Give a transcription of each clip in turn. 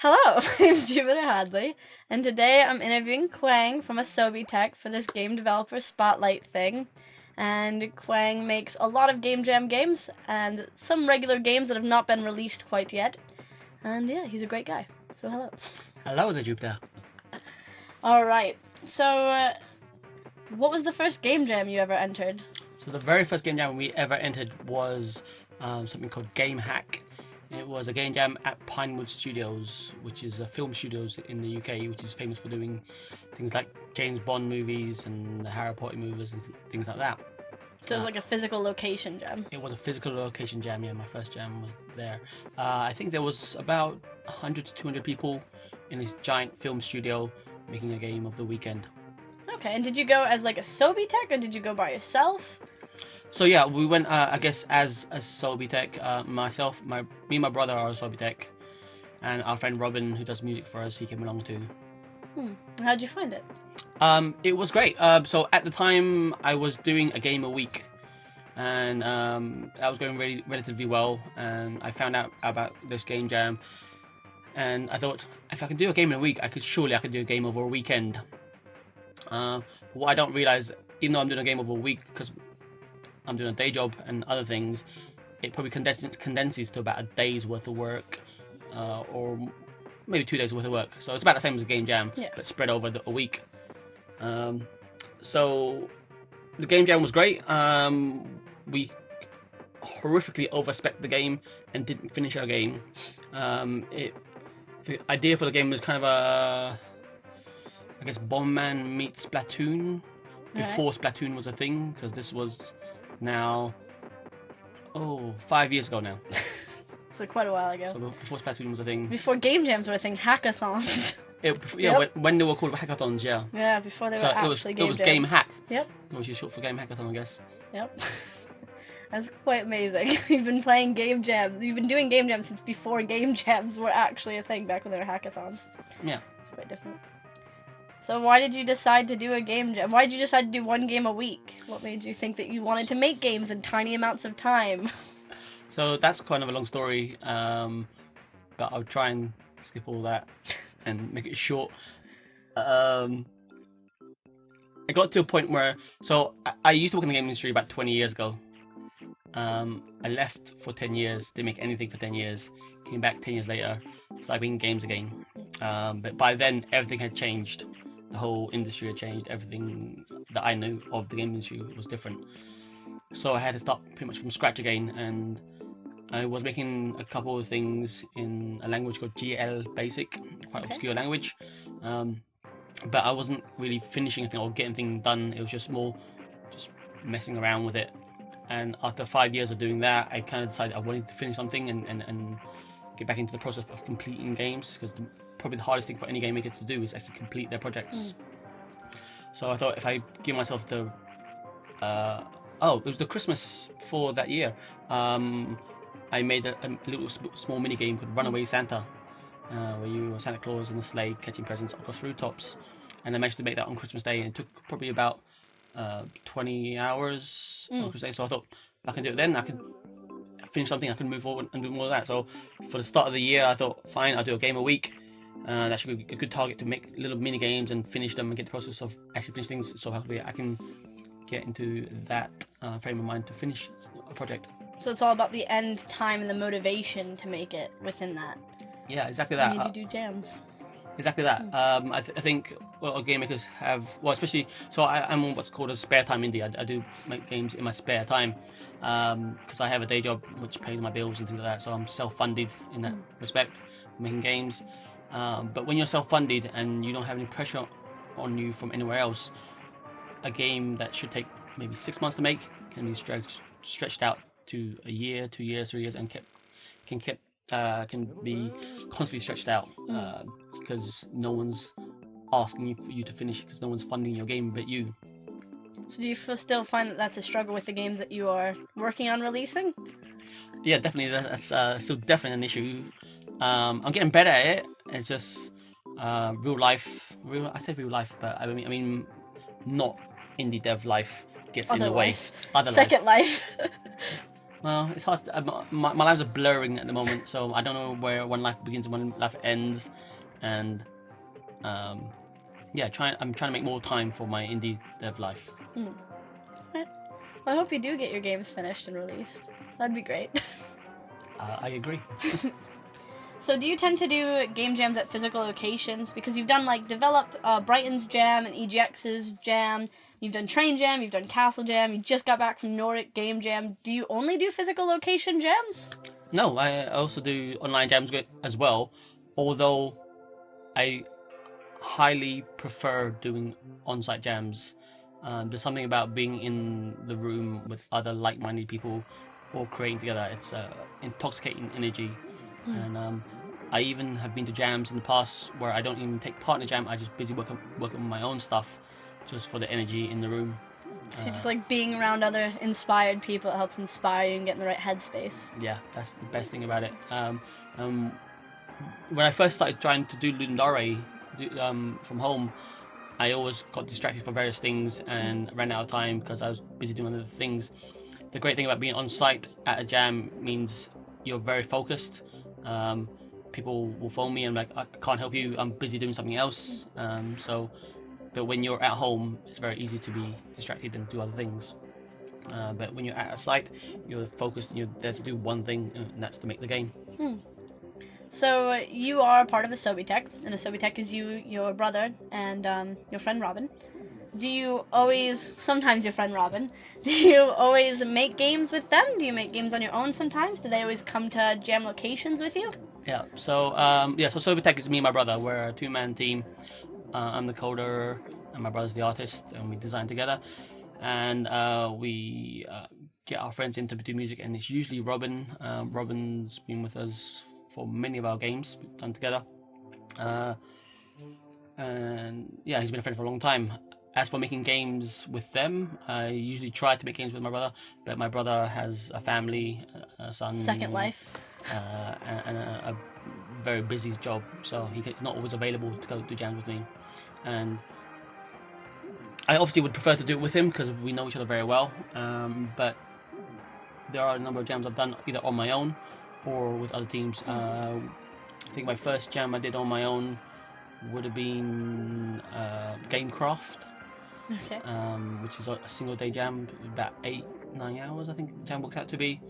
Hello, my name's Jupiter Hadley, and today I'm interviewing Quang from Asobi.Tech for this game developer spotlight thing. And Quang makes a lot of Game Jam games, and some regular games that have not been released quite yet. And yeah, he's a great guy. So hello. Hello there, Jupiter. Alright, so what was the first Game Jam you ever entered? So the very first game jam we ever entered was something called Game Hack. It was a game jam at Pinewood Studios, which is a film studios in the UK, which is famous for doing things like James Bond movies and the Harry Potter movies and things like that. So it was like a physical location jam. It was a physical location jam, yeah. My first jam was there. I think there was about 100 to 200 people in this giant film studio making a game of the weekend. Okay, and did you go as like Asobi.Tech or did you go by yourself? So yeah, we went, I guess, as Asobi.Tech. Me and my brother are Asobi.Tech, and our friend Robin, who does music for us, he came along too. How'd you find it? It was great. So at the time, I was doing a game a week, and that was going really relatively well. And I found out about this game jam, and I thought, if I can do a game in a week, I could do a game over a weekend. What I don't realize, even though I'm doing a game over a week, because I'm doing a day job and other things, it probably condenses to about a day's worth of work, or maybe 2 days worth of work. So it's about the same as a game jam, but spread over a week. So the game jam was great. We horrifically overspec'd the game and didn't finish our game. The idea for the game was kind of I guess Bomberman meets Splatoon before Splatoon was a thing, because this was now 5 years ago now. So quite a while ago. So before Splatoon was a thing. Before game jams were a thing, hackathons. When they were called hackathons, yeah. Yeah, before they were actually game jams. It was Game Hack. Yep. Which is short for Game Hackathon, I guess. Yep. That's quite amazing. You've been playing game jams. You've been doing game jams since before game jams were actually a thing, back when they were hackathons. Yeah. It's quite different. So why did you decide to do a game jam? Why did you decide to do one game a week? What made you think that you wanted to make games in tiny amounts of time? So that's kind of a long story, but I'll try and skip all that and make it short. I got to a point where, so I used to work in the game industry about 20 years ago. I left for 10 years, didn't make anything for 10 years, came back 10 years later, started making games again. But by then, everything had changed. The whole industry had changed. Everything that I knew of the game industry was different. So I had to start pretty much from scratch again, and I was making a couple of things in a language called GL Basic, quite obscure language. But I wasn't really finishing anything or getting things done. It was just more just messing around with it. And after 5 years of doing that, I kind of decided I wanted to finish something and get back into the process of completing games, because probably the hardest thing for any game maker to do is actually complete their projects. So I thought, if I give myself the it was the Christmas for that year, I made a little small mini game called Runaway Santa, where you were Santa Claus in a sleigh catching presents across rooftops, and I managed to make that on Christmas Day, and it took probably about 20 hours on Christmas Day. So I thought, if I can do it then, I can finish something, I can move forward and do more of that. So for the start of the year, I thought, fine, I'll do a game a week. That should be a good target to make little mini games and finish them and get the process of actually finishing things, so hopefully I can get into that frame of mind to finish a project. So it's all about the end time and the motivation to make it within that. Yeah, exactly that. You need to do jams. Exactly that. I think a lot of game makers have, especially, so I'm on what's called a spare time indie. I do make games in my spare time, because I have a day job which pays my bills and things like that, so I'm self-funded in that respect, making games. But when you're self-funded and you don't have any pressure on you from anywhere else, a game that should take maybe 6 months to make can be stretched out to a year, 2 years, 3 years, and can be constantly stretched out, because no one's asking for you to finish, because no one's funding your game but you. So do you still find that that's a struggle with the games that you are working on releasing? Yeah, definitely. That's still definitely an issue. I'm getting better at it. It's just real life. I say real life, but I mean not indie dev life gets in the way. Second life. Well, it's hard. My lives are blurring at the moment, so I don't know where one life begins and one life ends. And yeah, I'm trying to make more time for my indie dev life. Right. Well, I hope you do get your games finished and released. That'd be great. I agree. So do you tend to do game jams at physical locations? Because you've done, like, Brighton's Jam and EGX's Jam. You've done Train Jam, you've done Castle Jam, you just got back from Nordic Game Jam. Do you only do physical location jams? No, I also do online jams as well, although I highly prefer doing on-site jams. There's something about being in the room with other like-minded people all creating together. It's intoxicating energy. And I even have been to jams in the past where I don't even take part in the jam, I just busy working on my own stuff just for the energy in the room. So just like being around other inspired people, it helps inspire you and get in the right headspace. Yeah, that's the best thing about it. When I first started trying to do Ludendare from home, I always got distracted for various things and ran out of time because I was busy doing other things. The great thing about being on site at a jam means you're very focused. People will phone me and like, I can't help you, I'm busy doing something else. But when you're at home, it's very easy to be distracted and do other things. But when you're at a site, you're focused and you're there to do one thing, and that's to make the game. So you are part of Asobi.tech, and Asobi.tech is you, your brother, and your friend Robin. Sometimes your friend Robin, do you always make games with them? Do you make games on your own sometimes? Do they always come to jam locations with you? Yeah, so Asobi.tech is me and my brother. We're a two-man team. I'm the coder, and my brother's the artist, and we design together. And we get our friends in to do music, and it's usually Robin. Robin's been with us for many of our games we've done together. And yeah, he's been a friend for a long time. As for making games with them, I usually try to make games with my brother, but my brother has a family, a son. Second life. And a very busy job, so he's not always available to go do jams with me. And I obviously would prefer to do it with him because we know each other very well, but there are a number of jams I've done either on my own or with other teams. I think my first jam I did on my own would have been Gamecraft, which is a single day jam, about 8-9 hours I think the jam works out to be.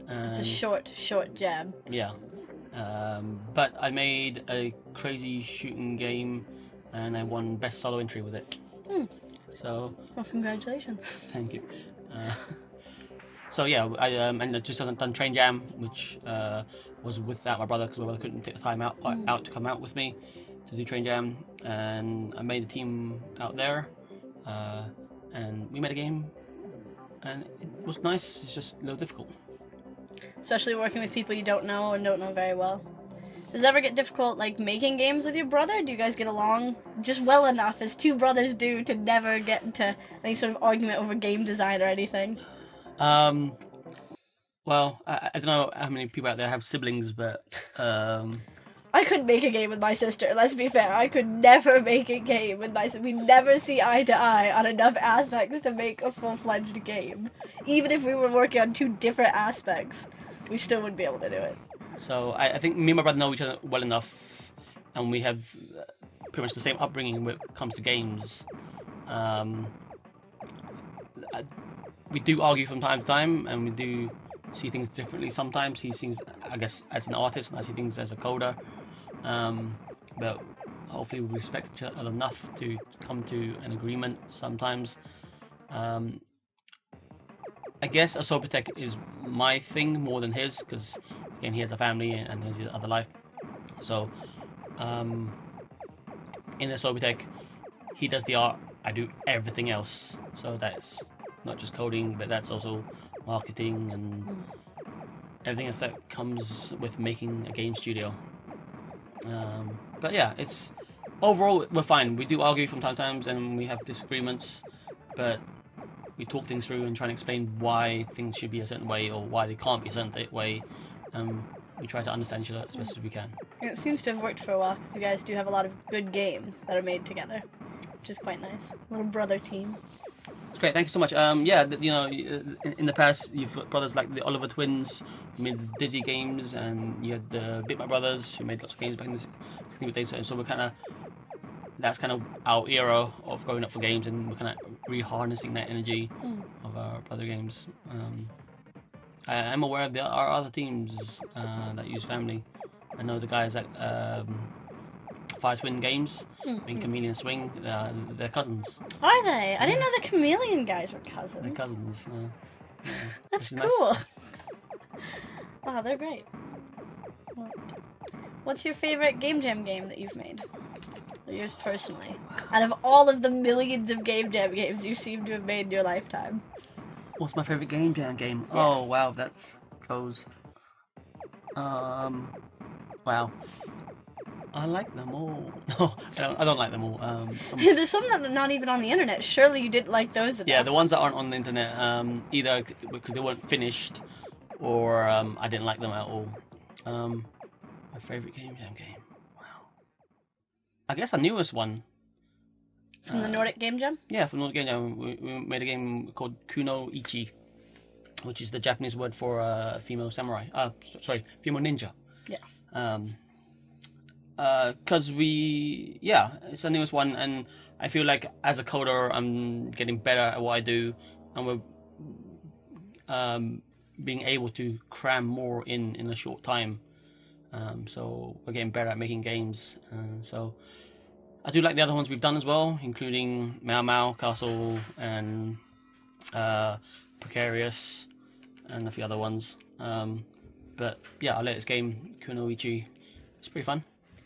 It's a short jam. Yeah. But I made a crazy shooting game and I won best solo entry with it. So well, congratulations. Thank you. So yeah, I just done Train Jam, which was without my brother because my brother couldn't take the time out to come out with me to do Train Jam, and I made a team out there, and we made a game, and it was nice. It's just a little difficult. Especially working with people you don't know and don't know very well. Does it ever get difficult, like, making games with your brother? Do you guys get along just well enough, as two brothers do, to never get into any sort of argument over game design or anything? Well, I don't know how many people out there have siblings, but, I couldn't make a game with my sister, let's be fair. I could never make a game with my sister. We never see eye to eye on enough aspects to make a full-fledged game. Even if we were working on two different aspects, we still wouldn't be able to do it. So I think me and my brother know each other well enough, and we have pretty much the same upbringing when it comes to games. We do argue from time to time, and we do see things differently sometimes. He sees, I guess, as an artist, and I see things as a coder. But hopefully we respect each other enough to come to an agreement sometimes. I guess Asobi.tech is my thing more than his, because again, he has a family and has his other life. So in Asobi.tech, he does the art, I do everything else. So that's not just coding, but that's also marketing and everything else that comes with making a game studio. But yeah, it's overall we're fine. We do argue from time to time and we have disagreements, but we talk things through and try and explain why things should be a certain way or why they can't be a certain way. We try to understand each other as best as we can. It seems to have worked for a while because you guys do have a lot of good games that are made together, which is quite nice. Little brother team. It's great. Thank you so much. Yeah, in the past, you've got brothers like the Oliver twins who made the Dizzy games, and you had the Bit My Brothers who made lots of games back in the 16-bit days. So that's kind of our era of growing up for games, and we're kind of reharnessing that energy of our brother games. I am aware of our other teams that use Family. I know the guys at Fire Twin Games, in Chameleon Swing, they're cousins. Are they? I didn't know the Chameleon guys were cousins. They're cousins. Yeah. That's cool. Nice. Wow, they're great. What's your favorite Game Jam game that you've made? Yours personally. Out of all of the millions of Game Jam games you seem to have made in your lifetime. What's my favorite Game Jam game? Yeah. Oh, wow, that's goes. Wow. I like them all. No, I don't like them all. There's some that are not even on the internet. Surely you didn't like those enough. Yeah, the ones that aren't on the internet, either because they weren't finished, or I didn't like them at all. My favorite Game Jam game. I guess the newest one. From the Nordic Game Jam? Yeah, from Nordic Game Jam. We made a game called Kuno-ichi, which is the Japanese word for female samurai. Female ninja. Yeah. Because it's the newest one, and I feel like as a coder, I'm getting better at what I do, and we're being able to cram more in a short time. So we're getting better at making games. So I do like the other ones we've done as well, including Mau Mau, Castle, and Precarious, and a few other ones. But yeah, our latest game, Kuno-ichi, it's pretty fun.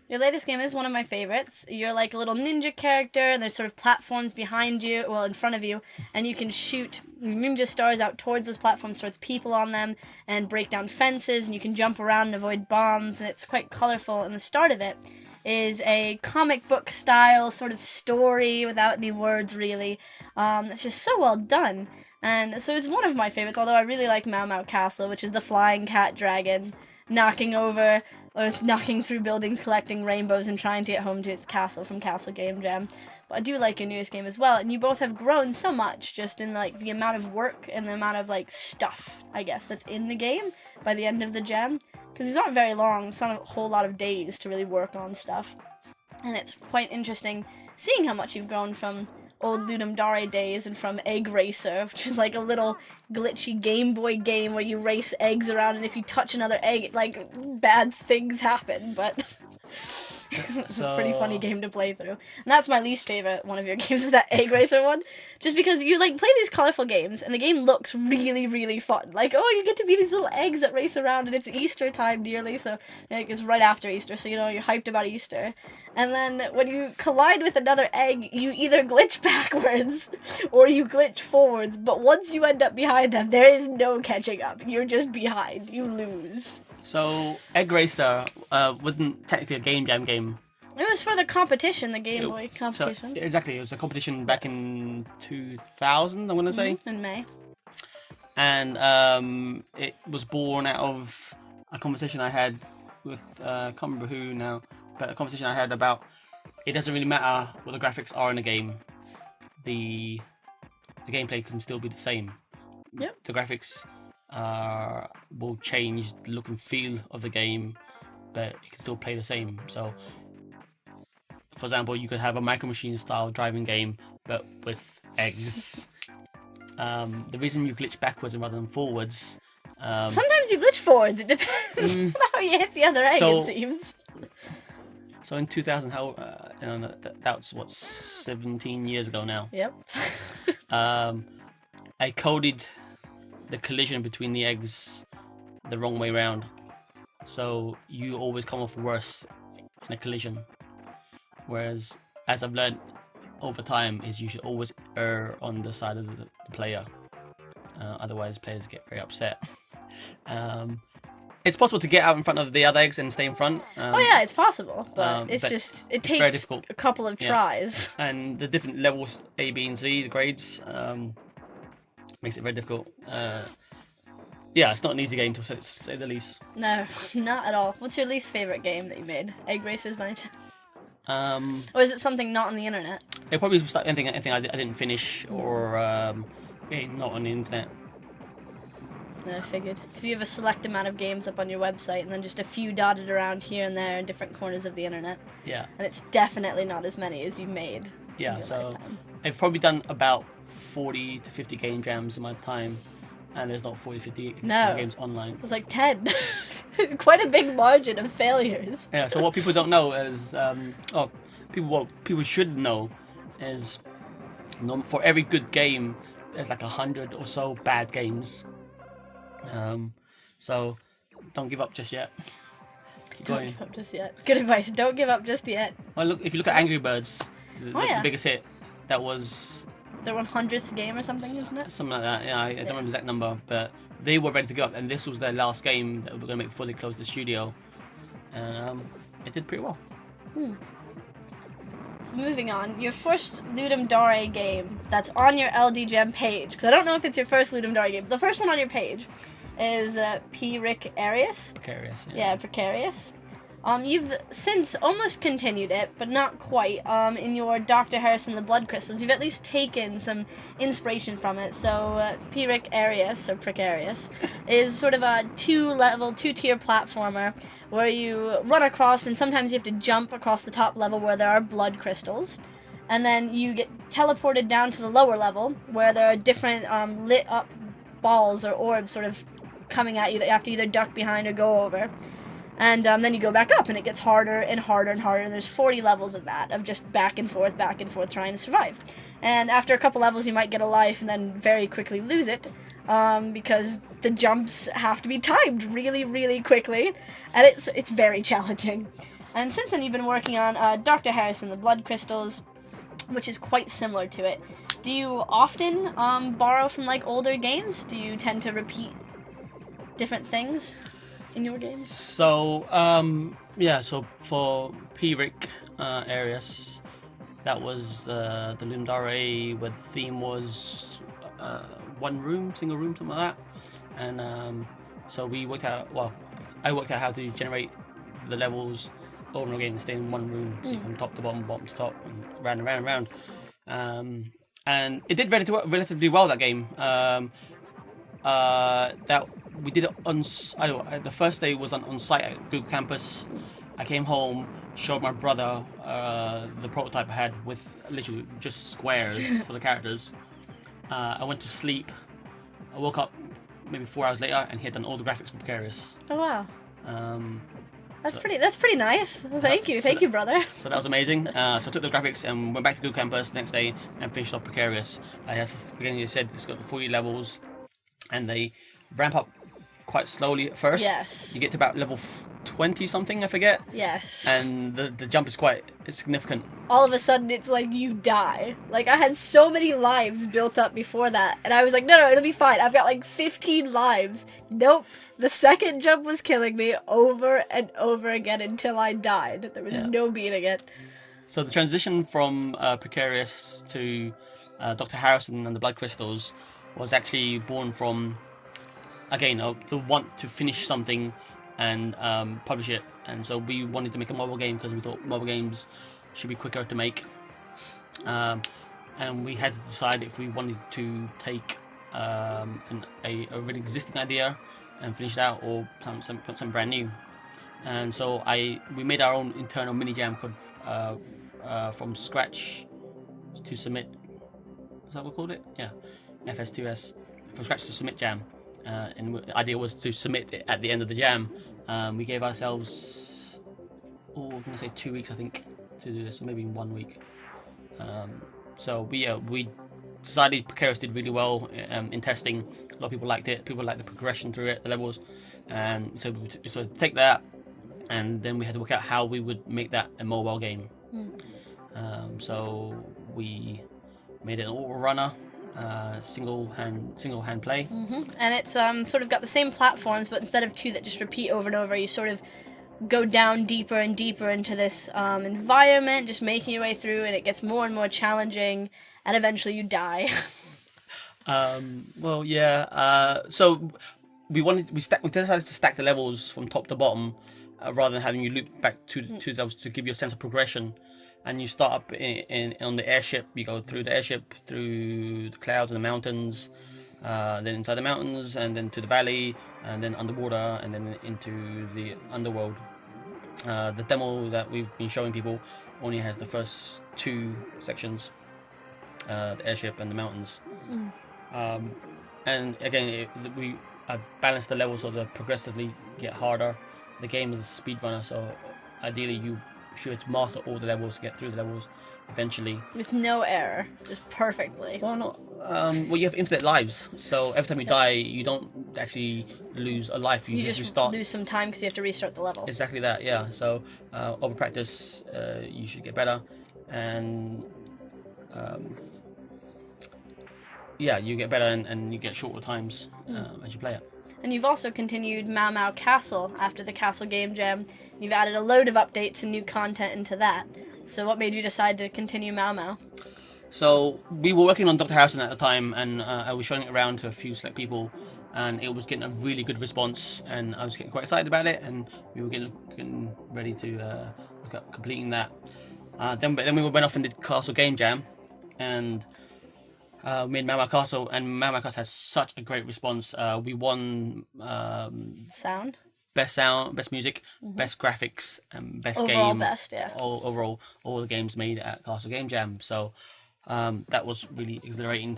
Your latest game is one of my favorites. You're like a little ninja character, and there's sort of platforms behind you, well, in front of you, and you can shoot ninja stars out towards those platforms, towards people on them, and break down fences, and you can jump around and avoid bombs, and it's quite colorful. And the start of it is a comic book style sort of story without any words, really. It's just so well done. And so it's one of my favorites, although I really like Mau Mau Castle, which is the flying cat dragon knocking through buildings, collecting rainbows, and trying to get home to its castle from Castle Game Jam. But I do like your newest game as well, and you both have grown so much just in like the amount of work and the amount of like stuff, I guess, that's in the game by the end of the jam. Because these aren't very long, it's not a whole lot of days to really work on stuff. And it's quite interesting seeing how much you've grown from old Ludum Dare days and from Egg Racer, which is like a little glitchy Game Boy game where you race eggs around, and if you touch another egg, like, bad things happen, but it's a pretty funny game to play through. And that's my least favorite one of your games, is that Egg Racer one, just because you, like, play these colorful games, and the game looks really, really fun. Like, oh, you get to be these little eggs that race around, and it's Easter time nearly, so like, it's right after Easter, so, you're hyped about Easter. And then when you collide with another egg, you either glitch backwards or you glitch forwards. But once you end up behind them, there is no catching up. You're just behind. You lose. So, Egg Racer wasn't technically a Game Jam game. It was for the competition, the Game Boy competition. So, exactly. It was a competition back in 2000, I want to say. In May. And it was born out of a conversation I had with, I can't remember who now, but a conversation I had about it doesn't really matter what the graphics are in a game. The gameplay can still be the same. Yep. The graphics will change the look and feel of the game, but it can still play the same. So, for example, you could have a Micro Machine style driving game, but with eggs. The reason you glitch backwards rather than forwards. Sometimes you glitch forwards. It depends on how you hit the other egg, it seems. So in 2000, that's what, 17 years ago now. Yep. I coded the collision between the eggs the wrong way round. So you always come off worse in a collision. Whereas, as I've learned over time, is you should always err on the side of the player. Otherwise, players get very upset. It's possible to get out in front of the other eggs and stay in front. It's possible, but it takes very difficult. A couple of tries. And the different levels, A, B, and C, the grades, makes it very difficult. It's not an easy game to say the least. No, not at all. What's your least favourite game that you made? Egg Racers by any chance? Or is it something not on the internet? It probably was like anything I didn't finish or not on the internet. I figured. Because you have a select amount of games up on your website and then just a few dotted around here and there in different corners of the internet. Yeah. And it's definitely not as many as you made. Yeah, so I've probably done about 40 to 50 game jams in my time, and there's not 40 to 50 games online. It was like 10. Quite a big margin of failures. Yeah, so what people don't know is, people should know is, for every good game, there's like 100 or so bad games. So don't give up just yet. Don't give up just yet. Good advice. Don't give up just yet. Well, if you look at Angry Birds, the biggest hit, that was their 100th game or something, isn't it? Something like that. Yeah, I don't remember the exact number, but they were ready to go up, and this was their last game that we were going to make before they closed the studio, and it did pretty well. So moving on, your first Ludum Dare game that's on your LD Jam page, because I don't know if it's your first Ludum Dare game. The first one on your page is Precarious. Precarious. Yeah, Precarious. You've since almost continued it, but not quite. In your Dr. Harrison the Blood Crystals, you've at least taken some inspiration from it. So Precarious is sort of a two-tier platformer where you run across, and sometimes you have to jump across the top level where there are blood crystals, and then you get teleported down to the lower level where there are different lit up balls or orbs sort of coming at you that you have to either duck behind or go over. And then you go back up, and it gets harder and harder and harder, and there's 40 levels of that, of just back and forth, trying to survive. And after a couple levels, you might get a life and then very quickly lose it, because the jumps have to be timed really, really quickly, and it's very challenging. And since then, you've been working on Dr. Harrison, the Blood Crystals, which is quite similar to it. Do you often borrow from, like, older games? Do you tend to repeat different things in your games? So, so for Precarious, that was the Ludum Dare, where the theme was single room, something like that. And so I worked out how to generate the levels over and again and stay in one room, so from top to bottom, bottom to top, and round and round and round. And it did relatively well, that game. That we did it on. The first day was on site at Google Campus. I came home, showed my brother the prototype I had with literally just squares for the characters. I went to sleep. I woke up maybe 4 hours later, and he had done all the graphics for Precarious. Oh wow! That's pretty nice. Thank you, brother. So that was amazing. So I took the graphics and went back to Google Campus the next day and finished off Precarious. Again, you said it's got 40 levels, and they ramp up quite slowly at first. Yes. You get to about level 20 something, I forget. Yes. And the jump is quite significant. All of a sudden, it's like you die. Like, I had so many lives built up before that, and I was like, no, it'll be fine. I've got like 15 lives. Nope. The second jump was killing me over and over again until I died. There was no beating it. So the transition from Precarious to Dr. Harrison and the Blood Crystals was actually born from, again, the want to finish something and publish it. And so we wanted to make a mobile game because we thought mobile games should be quicker to make. And we had to decide if we wanted to take a really existing idea and finish it out, or something brand new. And so we made our own internal mini jam called from scratch to submit. Is that what we called it? Yeah, FS2S, from scratch to submit jam. And the idea was to submit it at the end of the jam. We gave ourselves, I'm going to say 2 weeks, I think, to do this, or maybe 1 week. So we decided Precarious did really well in testing. A lot of people liked it. People liked the progression through it, the levels. And so we sort of take that, and then we had to work out how we would make that a mobile game. So we made it an auto runner. Single hand play. And it's sort of got the same platforms, but instead of two that just repeat over and over, you sort of go down deeper and deeper into this environment, just making your way through, and it gets more and more challenging, and eventually you die. So we decided to stack the levels from top to bottom, rather than having you loop back to the levels to give you a sense of progression. And you start up on the airship. You go through the airship, through the clouds and the mountains, then inside the mountains, and then to the valley, and then underwater, and then into the underworld. The demo that we've been showing people only has the first 2 sections, the airship and the mountains. And again, I've balanced the levels so they progressively get harder. The game is a speedrunner, so ideally you should master all the levels, get through the levels eventually. With no error, just perfectly. Well, not. Well, you have infinite lives, so every time you die, you don't actually lose a life. You just restart. Lose some time because you have to restart the level. Exactly that, yeah. So over practice, you should get better, and yeah, you get better and you get shorter times as you play it. And you've also continued Mau Mau Castle after the Castle Game Jam. You've added a load of updates and new content into that. So what made you decide to continue Mau Mau? So we were working on Dr. Harrison at the time, and I was showing it around to a few select people, and it was getting a really good response, and I was getting quite excited about it, and we were getting ready to look at completing that. Then we went off and did Castle Game Jam, and made Mau Mau Castle, and Mau Mau Castle has such a great response. We won best sound, best music, best graphics, and best overall game. Best, yeah. Overall, all the games made at Castle Game Jam. So that was really exhilarating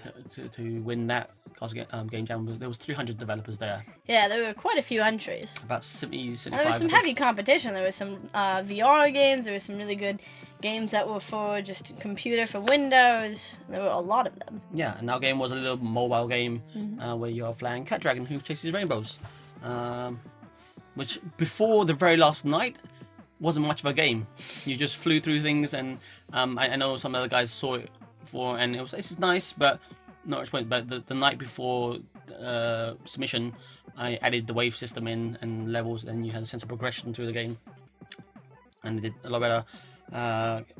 to win that Castle Game Jam. There was 300 developers there. Yeah, there were quite a few entries. About 70, 75. And there was some heavy competition. There was some VR games. There was some really good games that were for just computer, for Windows. There were a lot of them. Yeah, and our game was a little mobile game where you're a flying cat dragon who chases rainbows. Which, before the very last night, wasn't much of a game. You just flew through things, and I know some other guys saw it before, and this is nice, but not much point. But the night before submission, I added the wave system in and levels, and you had a sense of progression through the game, and it did a lot better.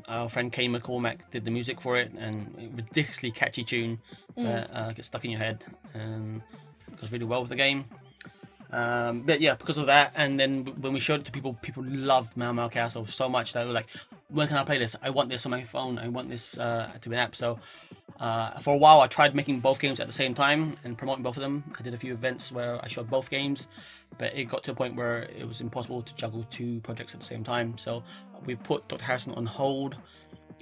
Our friend Kane McCormack did the music for it, and a ridiculously catchy tune that gets stuck in your head, and goes really well with the game. But yeah, because of that, and then when we showed it to people, people loved Mau Mau Castle so much that they were like, when can I play this? I want this on my phone. I want this to be an app. So for a while, I tried making both games at the same time and promoting both of them. I did a few events where I showed both games, but it got to a point where it was impossible to juggle 2 projects at the same time. So we put Dr. Harrison on hold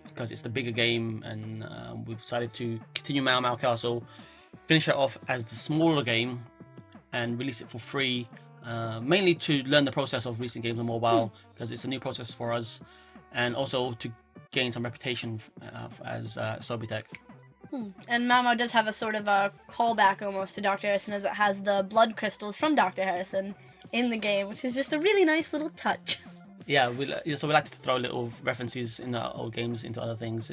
because it's the bigger game, and we've decided to continue Mau Mau Castle, finish it off as the smaller game, and release it for free, mainly to learn the process of releasing games on mobile, because it's a new process for us, and also to gain some reputation as Asobi.tech. And Mau Mau does have a sort of a callback almost to Dr. Harrison, as it has the blood crystals from Dr. Harrison in the game, which is just a really nice little touch. Yeah, so we like to throw little references in our old games into other things.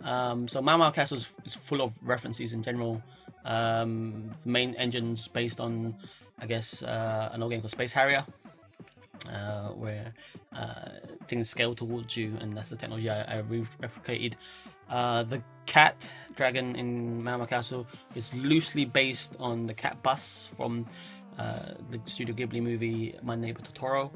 So Mau Mau Castle is full of references in general. The main engine's based on, I guess, an old game called Space Harrier, where things scale towards you, and that's the technology I replicated. The cat dragon in Mau Mau Castle is loosely based on the cat bus from the Studio Ghibli movie My Neighbor Totoro.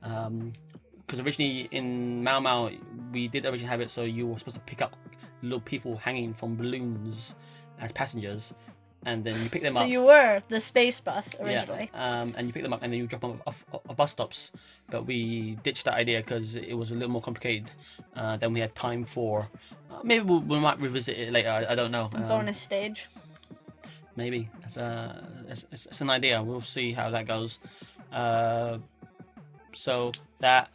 Because originally in Mau Mau, we did originally have it so you were supposed to pick up little people hanging from balloons as passengers, and then you pick them up. So you were the space bus originally. Yeah, and you pick them up and then you drop them off bus stops. But we ditched that idea because it was a little more complicated than we had time for. Maybe we might revisit it later. I don't know. Bonus stage. Maybe it's an idea. We'll see how that goes. So that,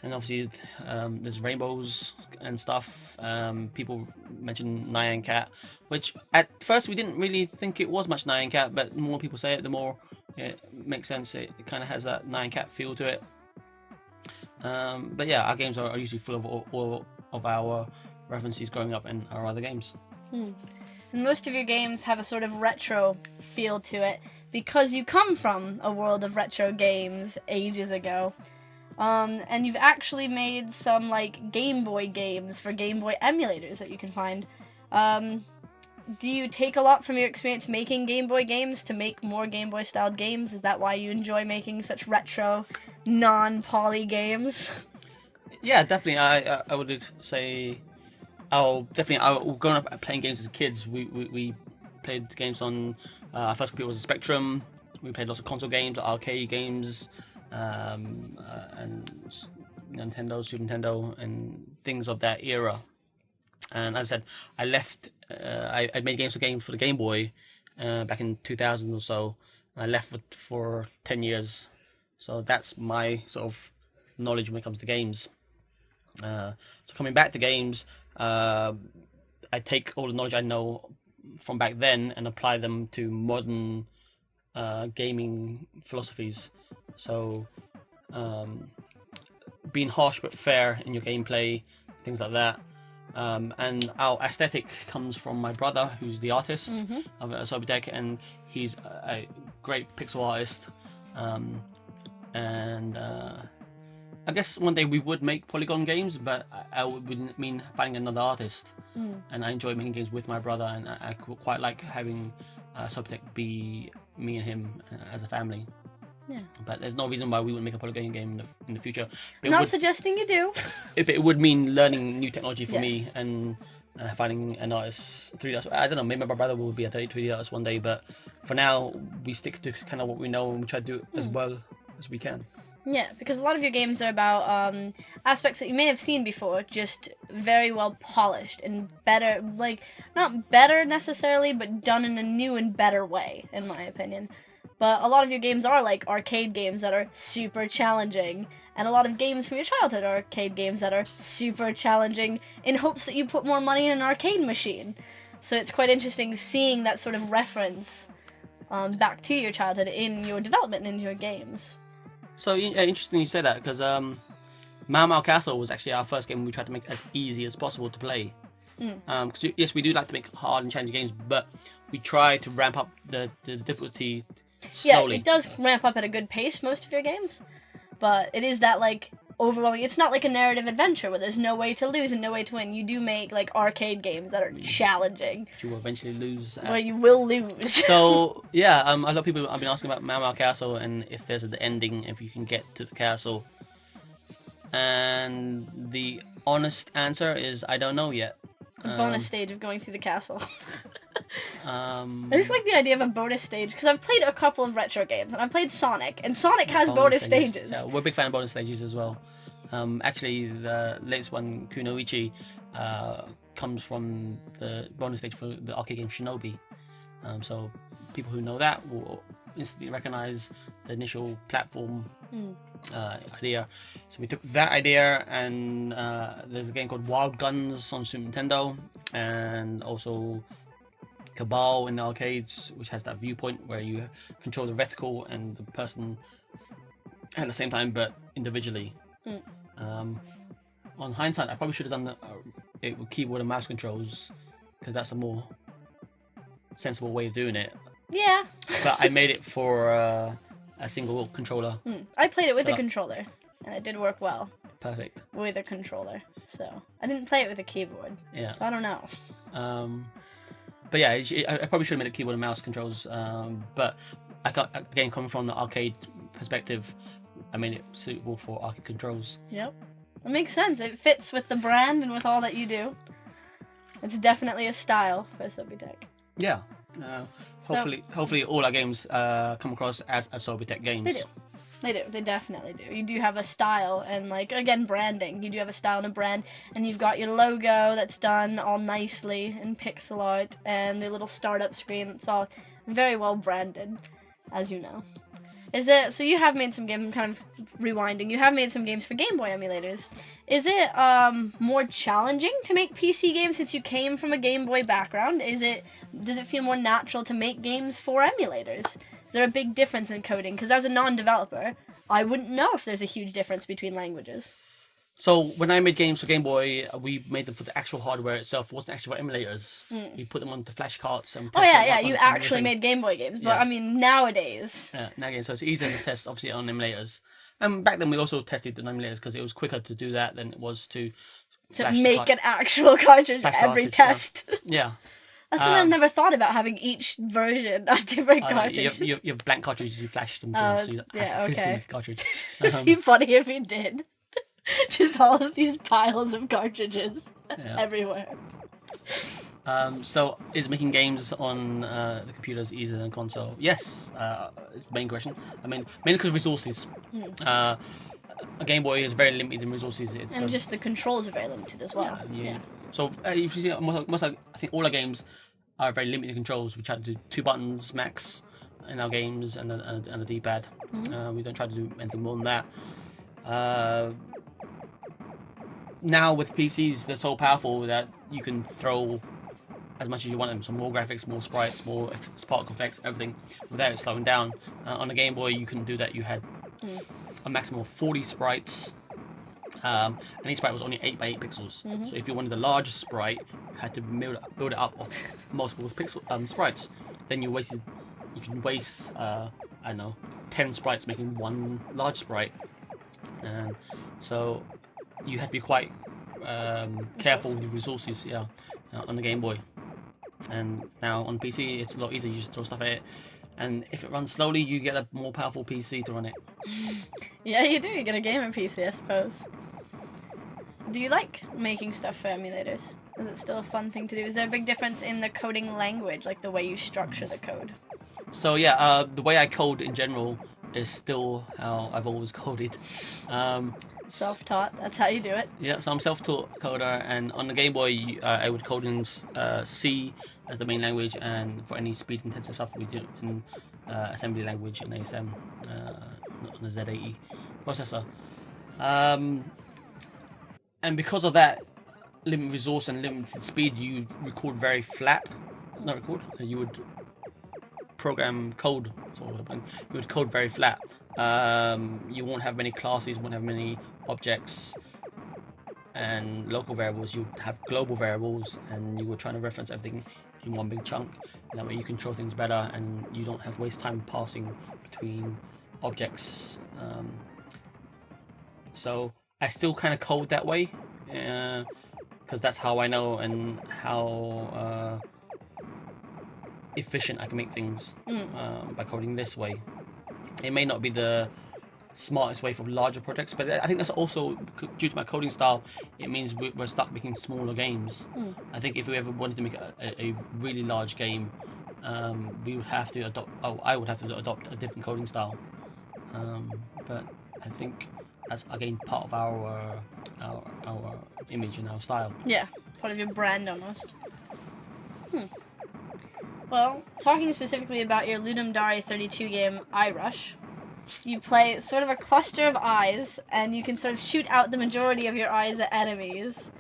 and obviously there's rainbows and stuff. People mentioned Nyan Cat, which at first we didn't really think it was much Nyan Cat, but the more people say it, the more it makes sense. It kind of has that Nyan Cat feel to it. But yeah, our games are usually full of all of our references growing up in our other games. And most of your games have a sort of retro feel to it, because you come from a world of retro games ages ago. And you've actually made some, like, Game Boy games for Game Boy emulators that you can find. Do you take a lot from your experience making Game Boy games to make more Game Boy-styled games? Is that why you enjoy making such retro non-poly games? Yeah, definitely. I would say, growing up playing games as kids, we played games on our first computer was a Spectrum. We played lots of console games, arcade games, and Nintendo, Super Nintendo, and things of that era. And as I said, I left. I made games for the Game Boy back in 2000 or so. I left for 10 years, so that's my sort of knowledge when it comes to games. So coming back to games, I take all the knowledge I know from back then and apply them to modern gaming philosophies. So being harsh but fair in your gameplay, things like that. And our aesthetic comes from my brother, who's the artist of Asobi.tech, and he's a great pixel artist. I guess one day we would make polygon games, but I wouldn't mean finding another artist. And I enjoy making games with my brother, and I quite like having Asobi.tech be me and him as a family. Yeah. But there's no reason why we wouldn't make a polygon game in the future. Not suggesting you do. If it would mean learning new technology for me and finding an artist, 3D artist. I don't know, maybe my brother will be a 3D artist one day, but for now, we stick to kind of what we know and we try to do it as well as we can. Yeah, because a lot of your games are about aspects that you may have seen before, just very well polished and better, like, not better necessarily, but done in a new and better way, in my opinion. But a lot of your games are like arcade games that are super challenging, and a lot of games from your childhood are arcade games that are super challenging in hopes that you put more money in an arcade machine. So it's quite interesting seeing that sort of reference back to your childhood in your development and in your games. So interesting you say that, because Mau Mau Castle was actually our first game we tried to make as easy as possible to play. Because yes, we do like to make hard and challenging games, but we try to ramp up the difficulty slowly. Yeah, it does ramp up at a good pace, most of your games, but it is that, like, overwhelming. It's not like a narrative adventure where there's no way to lose and no way to win. You do make, like, arcade games that are challenging. You will eventually lose. Where you will lose. So, yeah, a lot of people have been asking about Mau Mau Castle and if there's the ending, if you can get to the castle. And the honest answer is I don't know yet. The bonus stage of going through the castle. I just like the idea of a bonus stage, because I've played a couple of retro games, and I've played Sonic, and Sonic has bonus stages. Yeah, we're a big fan of bonus stages as well. Actually, the latest one, Kunoichi, comes from the bonus stage for the arcade game Shinobi. So people who know that will instantly recognize the initial platform idea. So we took that idea, and there's a game called Wild Guns on Super Nintendo, and also Cabal in the arcades, which has that viewpoint where you control the reticle and the person at the same time, but individually. On hindsight, I probably should have done it with keyboard and mouse controls, because that's a more sensible way of doing it. Yeah. But I made it for a single controller. I played it with a controller, and it did work well. Perfect. With a controller, so I didn't play it with a keyboard. Yeah. So I don't know. But yeah, I probably should have made it keyboard and mouse controls. But I got, again, coming from the arcade perspective, I made it suitable for arcade controls. Yep. It makes sense. It fits with the brand and with all that you do. It's definitely a style for Asobi.tech. Yeah. Hopefully all our games come across as Asobi.tech games. They do. They do. They definitely do. You do have a style and, like, again, branding. You do have a style and a brand, and you've got your logo that's done all nicely in pixel art, and the little startup screen. It's all very well branded, as you know. So you have made some games, I'm kind of rewinding, you have made some games for Game Boy emulators. Is it more challenging to make PC games since you came from a Game Boy background? Does it feel more natural to make games for emulators? Is there a big difference in coding? Because as a non-developer, I wouldn't know if there's a huge difference between languages. So when I made games for Game Boy, we made them for the actual hardware itself. It wasn't actually for emulators. We put them onto flash carts. And you actually made Game Boy games. But, I mean, nowadays... nowadays, so it's easier to test, obviously, on emulators. And back then, we also tested the emulators because it was quicker to do that than it was to make an actual cartridge every test. Yeah. That's something I've never thought about, having each version a different cartridge. You have blank cartridges, you flash them through, so you have to physically make a cartridge. It'd be funny if you did. Just all of these piles of cartridges everywhere. So, is making games on the computers easier than console? Yes, it's the main question. I mean, mainly because of resources. A Game Boy is very limited in resources. And just the controls are very limited as well. Yeah. So, if you see, I think all our games are very limited controls. We try to do 2 buttons max in our games and a D-pad. We don't try to do anything more than that. Now with PCs, they're so powerful that you can throw as much as you want them. So more graphics, more sprites, more sparkle effects, everything, without it slowing down. On the Game Boy, you couldn't do that. You had a maximum of 40 sprites, and each sprite was only 8 by 8 pixels. So if you wanted the largest sprite, you had to build it up of multiple sprites. Then you can waste, I don't know, 10 sprites making one large sprite. And so you had to be quite careful with your resources, on the Game Boy. And now on PC, it's a lot easier. You just throw stuff at it, and if it runs slowly, you get a more powerful PC to run it. Yeah, you do. You get a gamer PC, I suppose. Do you like making stuff for emulators? Is it still a fun thing to do? Is there a big difference in the coding language, like the way you structure the code? So the way I code in general is still how I've always coded. Self-taught, that's how you do it. Yeah, so I'm self-taught coder, and on the Game Boy I would code in C as the main language, and for any speed-intensive stuff we do in assembly language and ASM on a Z80 processor. And because of that limited resource and limited speed, you record very flat. You would program code, you would code very flat. You won't have many classes, won't have many objects and local variables. You have global variables, and you were trying to reference everything in one big chunk. And that way you control things better, and you don't have waste time passing between objects. So I still kind of code that way, because that's how I know and how efficient I can make things by coding this way. It may not be the smartest way for larger projects, but I think that's also due to my coding style. It means we're stuck making smaller games. I think if we ever wanted to make a really large game, we would have to adopt. I would have to adopt a different coding style. But I think that's again part of our image and our style. Yeah, part of your brand almost. Well, talking specifically about your Ludum Dare 32 game, iRush, you play sort of a cluster of eyes, and you can sort of shoot out the majority of your eyes at enemies,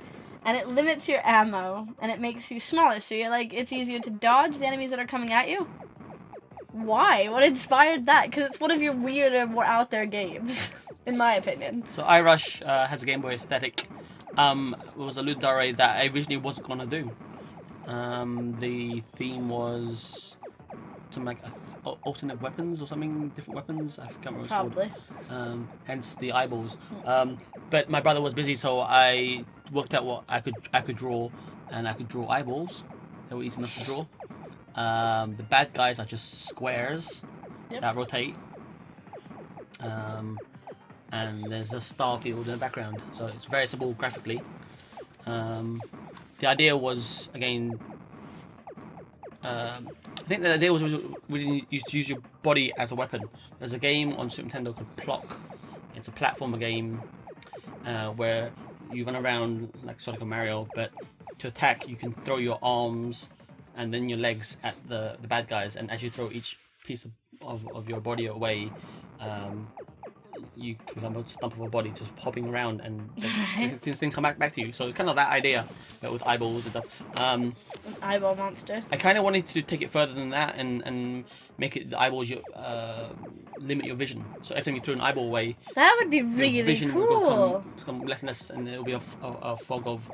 and it limits your ammo, and it makes you smaller, so it's easier to dodge the enemies that are coming at you. Why? What inspired that? Because it's one of your weirder, more out there games, in my opinion. So iRush has a Game Boy aesthetic. It was a Ludum Dare that I originally wasn't going to do. The theme was something like alternate weapons or something, different weapons. I can't remember what it's called. Hence the eyeballs. But my brother was busy, so I worked out what I could draw, and I could draw eyeballs. They were easy enough to draw. The bad guys are just squares that rotate. And there's a star field in the background, so it's very simple graphically. The idea was, again, I think the idea was we used to use your body as a weapon. There's a game on Super Nintendo called Plock. It's a platformer game where you run around like Sonic or Mario, but to attack you can throw your arms and then your legs at the bad guys, and as you throw each piece of your body away, you become a stump of a body just hopping around, and things come back to you. So it's kind of that idea, but with eyeballs and stuff. An eyeball monster. I kind of wanted to take it further than that and make it the eyeballs limit your vision. So every time you throw an eyeball away, that would be really vision cool. Will become less and less, and it'll be a fog of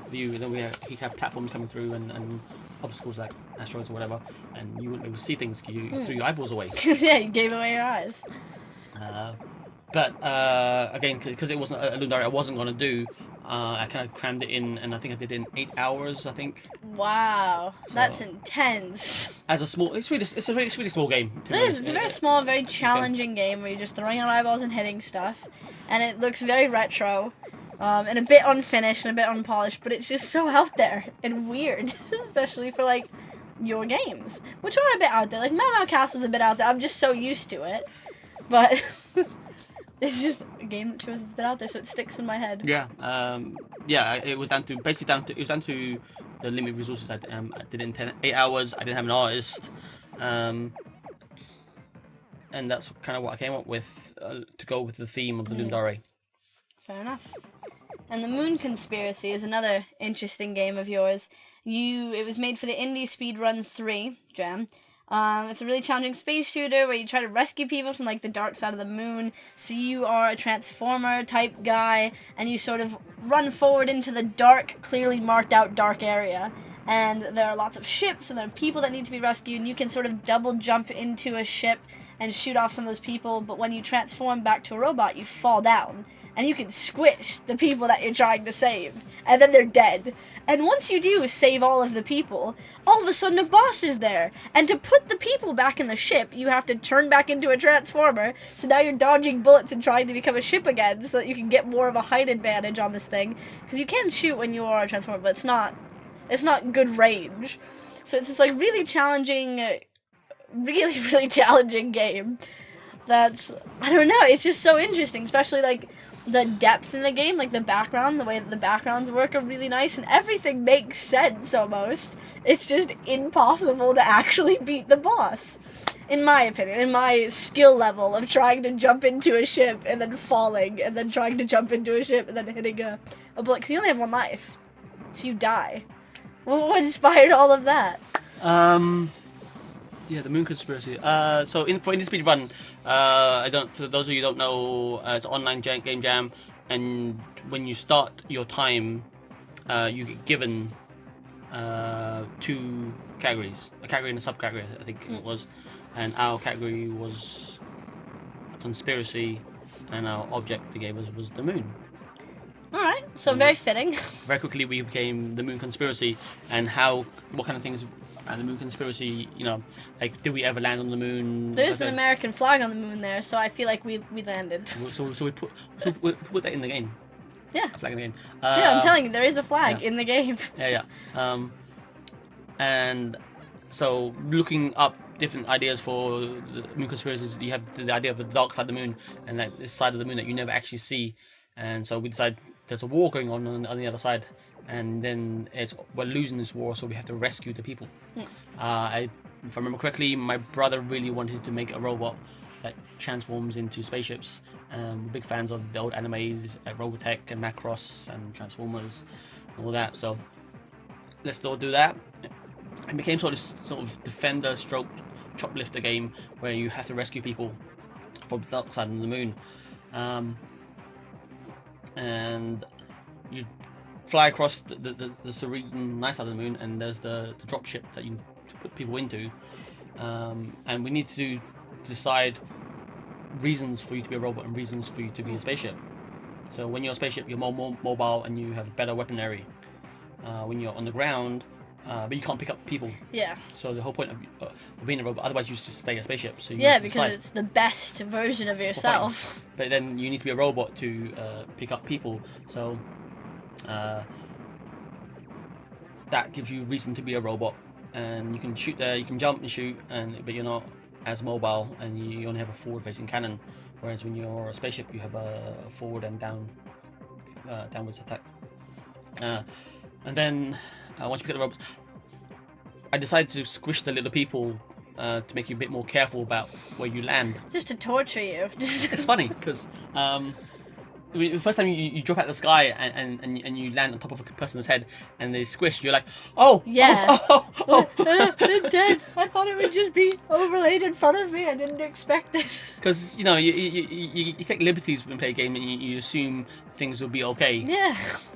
view. And then we have platforms coming through and obstacles like asteroids or whatever, and you wouldn't be able to see things because you threw your eyeballs away. Yeah, you gave away your eyes. But again, because it wasn't a Ludum Dare I wasn't going to do, I kind of crammed it in, and I think I did it in 8 hours. I think. Wow, that's intense. As a small, it's a really small game. It is. It's a very small, very challenging game where you're just throwing out eyeballs and hitting stuff, and it looks very retro, and a bit unfinished and a bit unpolished. But it's just so out there and weird, especially for like your games, which are a bit out there. Like Mau Castle's a bit out there. I'm just so used to it, but. It's just a game that shows it's been out there, so it sticks in my head. Yeah, it was down to the limited resources. I did it in 8 hours. I didn't have an artist, and that's kind of what I came up with to go with the theme of the Lumdare. Fair enough. And the Moon Conspiracy is another interesting game of yours. It was made for the Indie Speedrun 3 Jam. It's a really challenging space shooter where you try to rescue people from like the dark side of the moon. So you are a transformer type guy, and you sort of run forward into the dark, clearly marked out dark area. And there are lots of ships, and there are people that need to be rescued, and you can sort of double jump into a ship and shoot off some of those people, but when you transform back to a robot, you fall down. And you can squish the people that you're trying to save, and then they're dead. And once you do save all of the people, all of a sudden a boss is there. And to put the people back in the ship, you have to turn back into a transformer. So now you're dodging bullets and trying to become a ship again so that you can get more of a height advantage on this thing. Because you can shoot when you are a transformer, but it's not good range. So it's this like really challenging, really challenging game. That's, I don't know, it's just so interesting, especially like the depth in the game, like the background, the way that the backgrounds work are really nice, and everything makes sense almost. It's just impossible to actually beat the boss, in my opinion, in my skill level of trying to jump into a ship and then falling, and then trying to jump into a ship and then hitting a bullet, because you only have one life, so you die. What inspired all of that? Yeah, the Moon Conspiracy. So for Indie Speedrun, for those of you who don't know, it's an online game jam, and when you start your time, you get given 2 categories, a category and a subcategory, I think it was, and our category was Conspiracy, and our object they gave us was the Moon. Alright, so very fitting. Very quickly we became the Moon Conspiracy, and what kind of things. And the Moon Conspiracy, like, did we ever land on the moon? There's an American flag on the moon there, so I feel like we landed. So we put that in the game. Yeah. A flag in the game. Yeah, I'm telling you, there is a flag in the game. Yeah. And so looking up different ideas for the Moon Conspiracies, you have the idea of the dark side of the moon, and like this side of the moon that you never actually see. And so we decided there's a war going on the other side. And then we're losing this war, so we have to rescue the people. If I remember correctly, my brother really wanted to make a robot that transforms into spaceships. We're big fans of the old animes like Robotech and Macross and Transformers and all that. So let's all do that. It became sort of defender stroke choplifter game where you have to rescue people from the dark side of the moon. And you fly across the serene nice side of the moon, and there's the drop ship that you put people into, and we need to decide reasons for you to be a robot and reasons for you to be a spaceship. So when you're a spaceship, you're more mobile and you have better weaponry. When you're on the ground, but you can't pick up people. Yeah. So the whole point of being a robot, otherwise you just stay a spaceship. So because it's the best version of yourself. But then you need to be a robot to pick up people. So that gives you reason to be a robot, and you can shoot there, you can jump and shoot, but you're not as mobile, and you only have a forward-facing cannon. Whereas when you're a spaceship, you have a forward and downwards attack. And then once you pick up the robots, I decided to squish the little people to make you a bit more careful about where you land. Just to torture you. It's funny because the first time you drop out of the sky and you land on top of a person's head and they squish, you're like, oh, yeah, oh. They're dead. I thought it would just be overlaid in front of me. I didn't expect this. Because you take liberties when you play a game and you assume things will be okay. Yeah.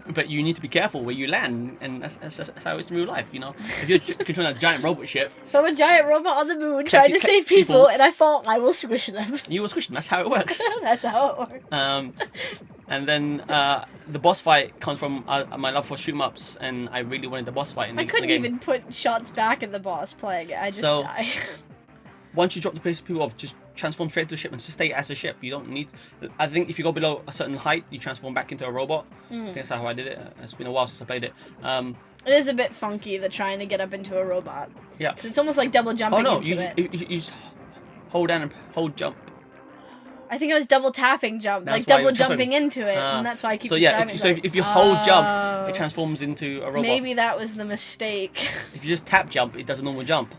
But you need to be careful where you land, and that's how it's in real life. If you're controlling a giant robot ship, if I'm a giant robot on the moon trying to save people, and I fall, I will squish them. You will squish them. That's how it works. That's how it works. And then the boss fight comes from my love for shoot-em-ups, and I really wanted the boss fight. I couldn't even put shots back at the boss playing it. I just die. Once you drop the people off, just transform straight to the ship and just stay as a ship. You don't need... I think if you go below a certain height, you transform back into a robot. I think that's how I did it. It's been a while since I played it. It is a bit funky, the trying to get up into a robot. Yeah. Because it's almost like double jumping into it. You just hold down and hold jump. I think I was double tapping jump, like double jumping into it, and that's why I keep describing it. If you hold jump, it transforms into a robot. Maybe that was the mistake. If you just tap jump, it does a normal jump.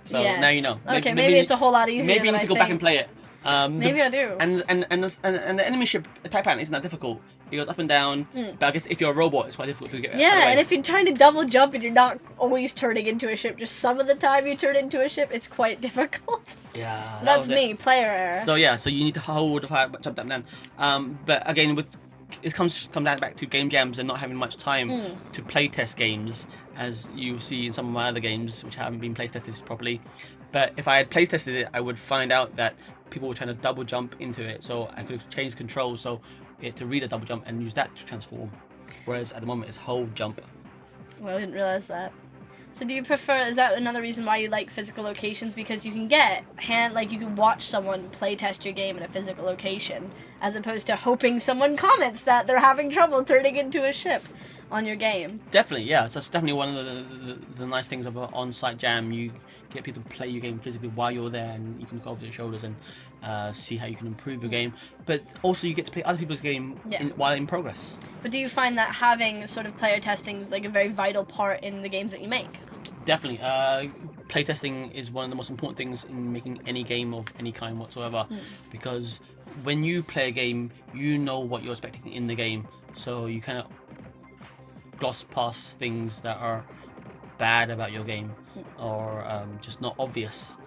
So now you know. Maybe it's a whole lot easier. Maybe you need to go back and play it. Maybe I do. And the enemy ship type pattern isn't that difficult. It goes up and down, but I guess if you're a robot, it's quite difficult to get. Yeah, and if you're trying to double jump and you're not always turning into a ship, just some of the time you turn into a ship, it's quite difficult. Yeah, that's me, player error. So so you need to hold the fire, jump up and down. But again, it comes down back to game jams and not having much time to play test games, as you see in some of my other games, which haven't been play tested properly. But if I had play tested it, I would find out that people were trying to double jump into it, so I could change controls to read a double jump and use that to transform. Whereas at the moment it's hold jump. Well, I didn't realize that. So do you prefer, is that another reason why you like physical locations? Because you can you can watch someone play test your game in a physical location, as opposed to hoping someone comments that they're having trouble turning into a ship on your game. Definitely, yeah. So that's definitely one of the nice things of an on-site jam. You get people to play your game physically while you're there, and you can go over their shoulders and see how you can improve your game. But also you get to play other people's game while in progress. But do you find that having sort of player testing is like a very vital part in the games that you make? Definitely. Playtesting is one of the most important things in making any game of any kind whatsoever, because when you play a game, you know what you're expecting in the game, so you kind of gloss past things that are bad about your game or just not obvious.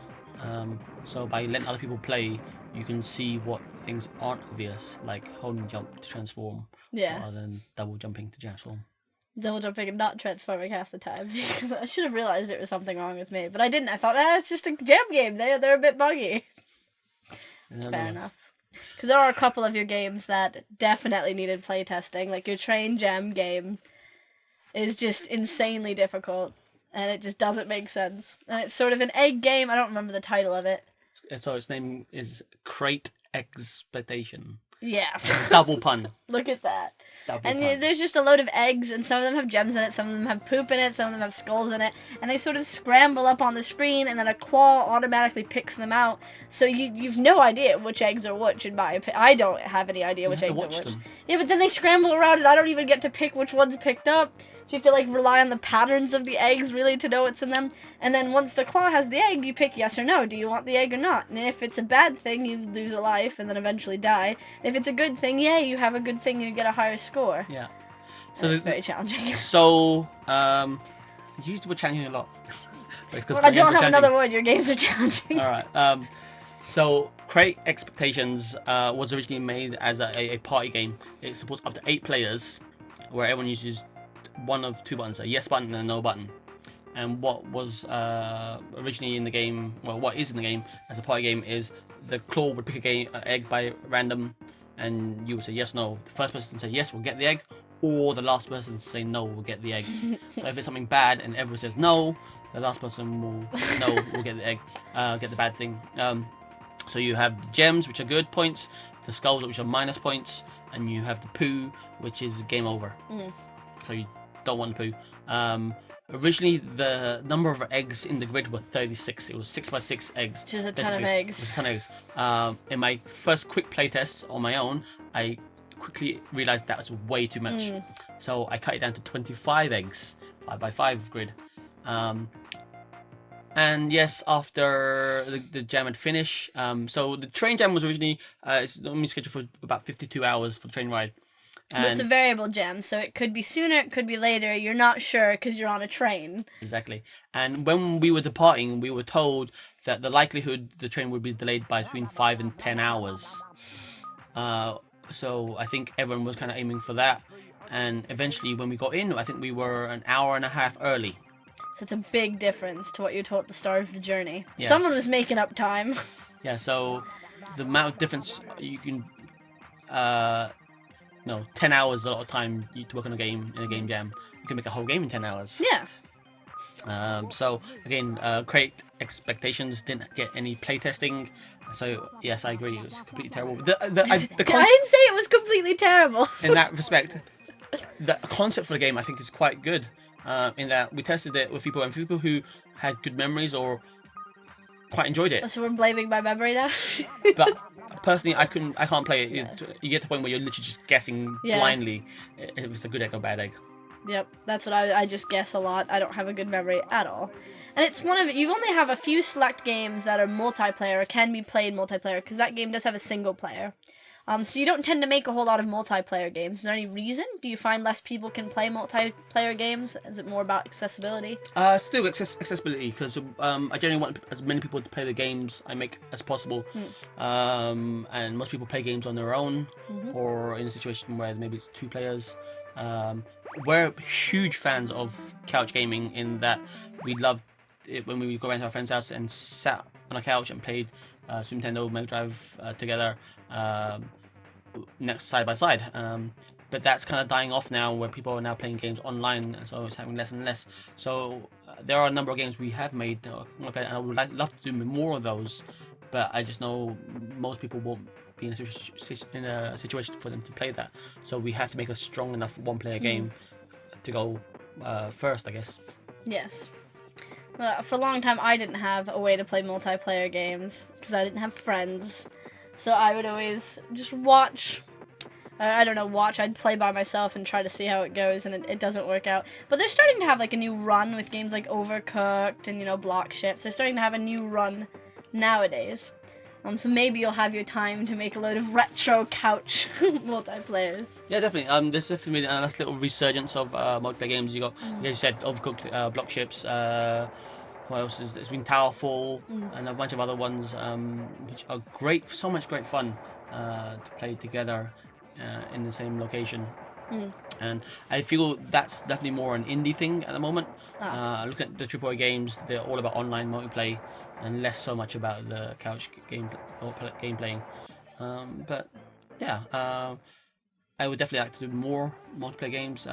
So by letting other people play, you can see what things aren't obvious, like holding jump to transform, rather than double jumping to transform. Double jumping and not transforming half the time, because I should have realized it was something wrong with me, but I didn't. I thought, it's just a jam game. They're a bit buggy. Fair enough. Because there are a couple of your games that definitely needed playtesting, like your train jam game is just insanely difficult, and it just doesn't make sense. And it's sort of an egg game. I don't remember the title of it. So its name is Crate Expectation. Yeah. Double pun. Look at that. There's just a load of eggs, and some of them have gems in it, some of them have poop in it, some of them have skulls in it, and they sort of scramble up on the screen, and then a claw automatically picks them out. So you've no idea which eggs are which, in my opinion. I don't have any idea which eggs are which. Yeah, but then they scramble around, and I don't even get to pick which one's picked up. So you have to rely on the patterns of the eggs really to know what's in them. And then once the claw has the egg, you pick yes or no. Do you want the egg or not? And if it's a bad thing, you lose a life and then eventually die. And if it's a good thing, you have a good thing, you get a higher score. Yeah. So it's very challenging. So, you use the word challenging a lot. Well, I don't have another word. Your games are challenging. All right. So, Crate Expectations was originally made as a party game. It supports up to 8 players, where everyone uses one of 2 buttons, a yes button and a no button. And what was originally in the game, what is in the game as a party game, is the claw would pick an egg by random, and you would say yes, no. The first person to say yes will get the egg, or the last person to say no will get the egg. So if it's something bad and everyone says no, the last person will get the egg, get the bad thing. So you have the gems, which are good points, the skulls, which are minus points, and you have the poo, which is game over. So you don't want the poo. Originally, the number of eggs in the grid were 36. It was 6 by 6 eggs. Which is a ton of eggs. It was a ton of eggs. In my first quick playtest on my own, I quickly realised that was way too much. So I cut it down to 25 eggs, 5 by 5 grid. And yes, after the jam had finished, so the train jam was originally it's only scheduled for about 52 hours for the train ride. And it's a variable jam, so it could be sooner, it could be later. You're not sure because you're on a train. Exactly. And when we were departing, we were told that the likelihood the train would be delayed by between 5 and 10 hours. So I think everyone was kind of aiming for that. And eventually, when we got in, I think we were an hour and a half early. So it's a big difference to what you told at the start of the journey. Yes. Someone was making up time. Yeah, so the amount of difference you can no, 10 hours is a lot of time to work on a game in a game jam. You can make a whole game in 10 hours. Yeah. So again, create expectations. Didn't get any playtesting. So yes, I agree. It was completely terrible. I didn't say it was completely terrible. In that respect, the concept for the game I think is quite good. In that we tested it with people who had good memories or quite enjoyed it. So we're blaming my memory now. But personally, I can't play it. You get to the point where you're literally just guessing blindly if it's a good egg or bad egg. Yep, that's what I just guess a lot. I don't have a good memory at all. And it's you only have a few select games that are multiplayer or can be played multiplayer, because that game does have a single player. So you don't tend to make a whole lot of multiplayer games. Is there any reason? Do you find less people can play multiplayer games? Is it more about accessibility? Still accessibility, because I generally want as many people to play the games I make as possible. And most people play games on their own, or in a situation where maybe it's 2 players. We're huge fans of couch gaming in that we loved it when we would go around to our friend's house and sat on a couch and played Super Nintendo, Mega Drive together, next side by side. But that's kind of dying off now, where people are now playing games online, and so it's having less and less. So there are a number of games we have made, and I would love to do more of those, but I just know most people won't be in a situation for them to play that. So we have to make a strong enough one-player game to go first, I guess. Yes. For a long time, I didn't have a way to play multiplayer games because I didn't have friends. So I would always just watch. I'd play by myself and try to see how it goes, and it doesn't work out. But they're starting to have like a new run with games like Overcooked and Block Ships. They're starting to have a new run nowadays. So maybe you'll have your time to make a load of retro couch multiplayers. Yeah, definitely. There's definitely been a nice little resurgence of multiplayer games. You got, as you said, Overcooked, Block Ships. What else is? There's been Towerfall and a bunch of other ones, which are great. So much great fun to play together in the same location. And I feel that's definitely more an indie thing at the moment. Look at the AAA games; they're all about online multiplayer, and less so much about the couch game playing. But yeah, I would definitely like to do more multiplayer games.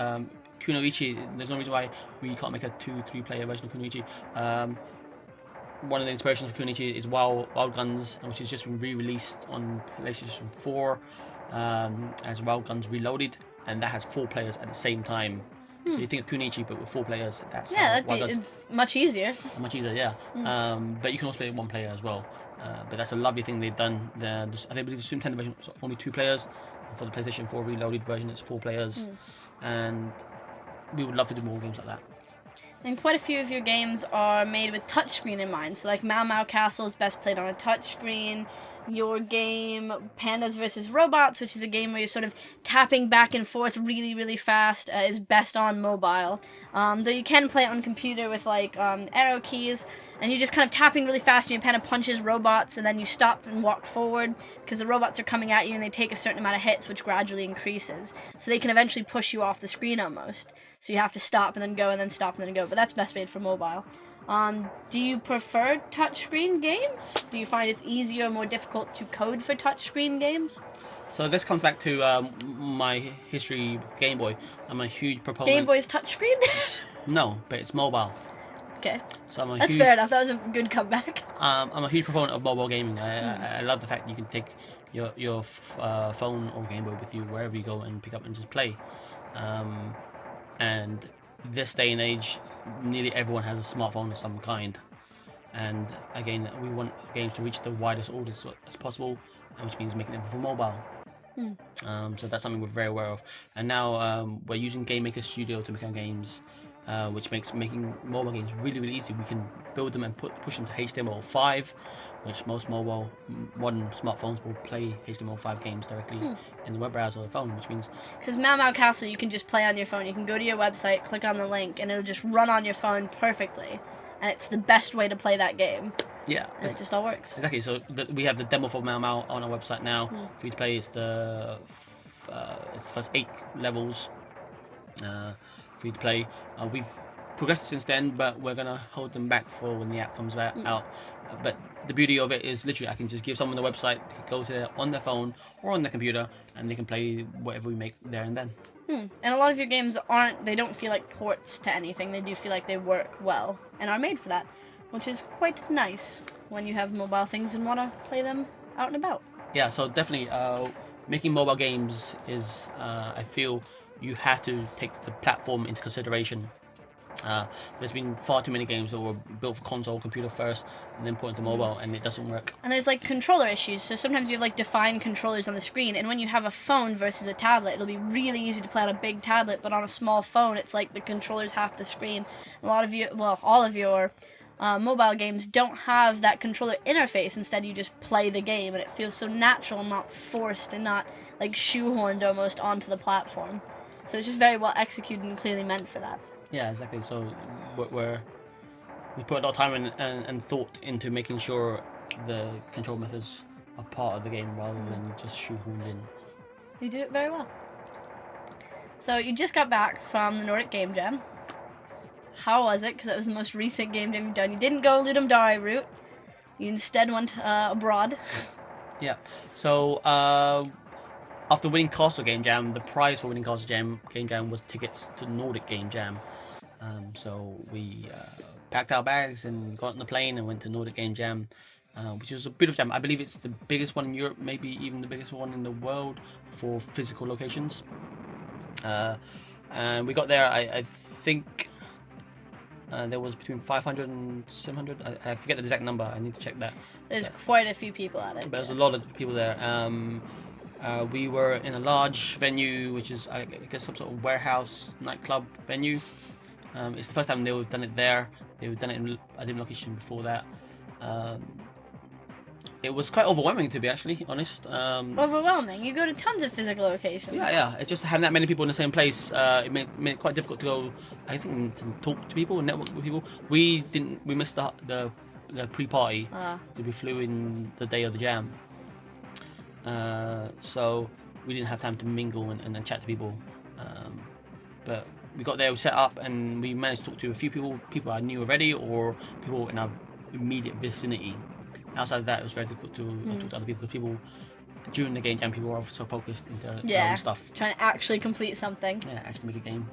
Kunoichi, there's no reason why we can't make a 2-3 player version of Kunoichi. One of the inspirations for Kunoichi is Wild Guns, which has just been re-released on PlayStation 4 as Wild Guns Reloaded, and that has 4 players at the same time. So you think of Kunoichi, but with 4 players, that's that'd be much easier. Much easier, yeah. But you can also play it 1 player as well. But that's a lovely thing they've done. I believe the Super Nintendo version is only 2 players. For the PlayStation 4 Reloaded version, it's 4 players. And we would love to do more games like that. And quite a few of your games are made with touchscreen in mind. So like Mau Mau Castle is best played on a touchscreen. Your game, Pandas vs. Robots, which is a game where you're sort of tapping back and forth really, really fast, is best on mobile. Though you can play it on computer with like arrow keys, and you're just kind of tapping really fast, and your pen punches robots, and then you stop and walk forward, because the robots are coming at you, and they take a certain amount of hits, which gradually increases. So they can eventually push you off the screen almost. So you have to stop and then go, and then stop and then go. But that's best made for mobile. Do you prefer touchscreen games? Do you find it's easier or more difficult to code for touchscreen games? So this comes back to my history with Game Boy. I'm a huge proponent. Game Boy's touchscreen? No, but it's mobile. Okay. So That's fair enough. That was a good comeback. I'm a huge proponent of mobile gaming. I love the fact that you can take your phone or Game Boy with you wherever you go and pick up and just play. And this day and age, nearly everyone has a smartphone of some kind. And again, we want games to reach the widest audience as possible, which means making them for mobile. So that's something we're very aware of. And now we're using Game Maker Studio to make our games, which makes making mobile games really, really easy. We can build them and push them to HTML5, which most modern smartphones will play HTML5 games directly in the web browser or the phone, which means... Because Mau Mau Castle you can just play on your phone. You can go to your website, click on the link, and it'll just run on your phone perfectly. And it's the best way to play that game. Yeah. And it just all works. Exactly. So we have the demo for Mau Mau on our website now. For you to play, it's the first 8 levels for you to play. We've progressed since then, but we're going to hold them back for when the app comes out. But the beauty of it is literally I can just give someone the website, they can go to it on their phone or on their computer, and they can play whatever we make there and then. And a lot of your games they don't feel like ports to anything. They do feel like they work well and are made for that, which is quite nice when you have mobile things and want to play them out and about. Yeah, so definitely making mobile games is, I feel, you have to take the platform into consideration. There's been far too many games that were built for console, computer first, and then put into mobile, and it doesn't work. And there's like controller issues, so sometimes you have like defined controllers on the screen, and when you have a phone versus a tablet, it'll be really easy to play on a big tablet, but on a small phone, it's like the controller's half the screen. All of your mobile games don't have that controller interface. Instead, you just play the game, and it feels so natural, not forced, and not like shoehorned almost onto the platform. So it's just very well executed and clearly meant for that. Yeah, exactly. So we put a lot of time and thought into making sure the control methods are part of the game rather than just shoehorned in. You did it very well. So you just got back from the Nordic Game Jam. How was it? Because that was the most recent game jam you've done. You didn't go Ludum Dare route. You instead went abroad. Yeah. So after winning Castle Game Jam, the prize for winning Castle Game Jam was tickets to Nordic Game Jam. So we packed our bags and got on the plane and went to Nordic Game Jam, which is a beautiful jam. I believe it's the biggest one in Europe, maybe even the biggest one in the world for physical locations. And we got there, I think there was between 500 and 700. I forget the exact number. I need to check that. There's quite a few people at it. But there's a lot of people there. We were in a large venue, which is, I guess, some sort of warehouse nightclub venue. It's the first time they've done it there. They've done it in a different location before that. It was quite overwhelming, to be actually honest. Overwhelming? You go to tons of physical locations. Yeah. It's just having that many people in the same place. It made it quite difficult to go. I think to talk to people, network with people. We missed the pre-party. We flew in the day of the jam. So we didn't have time to mingle and chat to people. But we got there, we set up, and we managed to talk to a few people I knew already, or people in our immediate vicinity. Outside of that, it was very difficult to talk to other people, because people during the game jam, people were so focused into their own stuff. Trying to actually complete something. Yeah, actually make a game.